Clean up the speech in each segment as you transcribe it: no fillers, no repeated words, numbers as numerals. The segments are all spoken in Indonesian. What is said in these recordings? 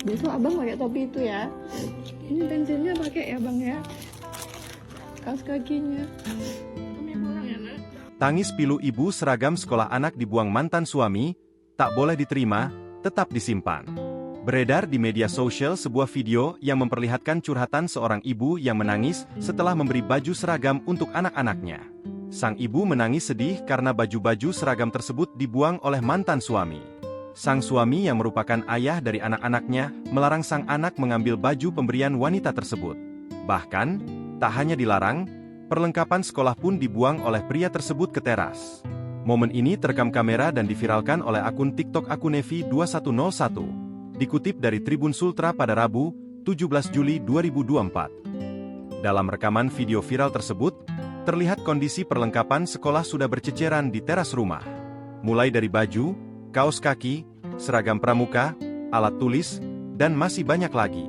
Besok abang pakai topi itu ya. Ini pensilnya pakai ya bang ya. Kaos kakinya. Tangis pilu ibu seragam sekolah anak dibuang mantan suami, tak boleh diterima, tetap disimpan. Beredar di media sosial sebuah video yang memperlihatkan curhatan seorang ibu yang menangis setelah memberi baju seragam untuk anak-anaknya. Sang ibu menangis sedih karena baju-baju seragam tersebut dibuang oleh mantan suami. Sang suami yang merupakan ayah dari anak-anaknya melarang sang anak mengambil baju pemberian wanita tersebut. Bahkan, tak hanya dilarang, perlengkapan sekolah pun dibuang oleh pria tersebut ke teras. Momen ini terekam kamera dan diviralkan oleh akun TikTok Akunevi 2101. Dikutip dari Tribun Sultra pada Rabu, 17 Juli 2024. Dalam rekaman video viral tersebut, terlihat kondisi perlengkapan sekolah sudah berceceran di teras rumah. Mulai dari baju, kaos kaki, seragam pramuka, alat tulis, dan masih banyak lagi.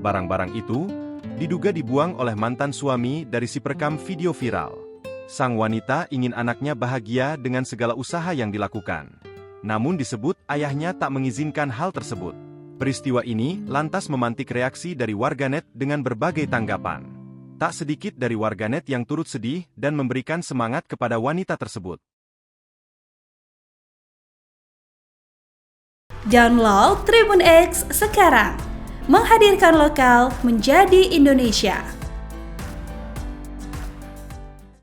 Barang-barang itu diduga dibuang oleh mantan suami dari si perekam video viral. Sang wanita ingin anaknya bahagia dengan segala usaha yang dilakukan. Namun disebut ayahnya tak mengizinkan hal tersebut. Peristiwa ini lantas memantik reaksi dari warganet dengan berbagai tanggapan. Tak sedikit dari warganet yang turut sedih dan memberikan semangat kepada wanita tersebut. Download Tribun X sekarang, menghadirkan lokal menjadi Indonesia.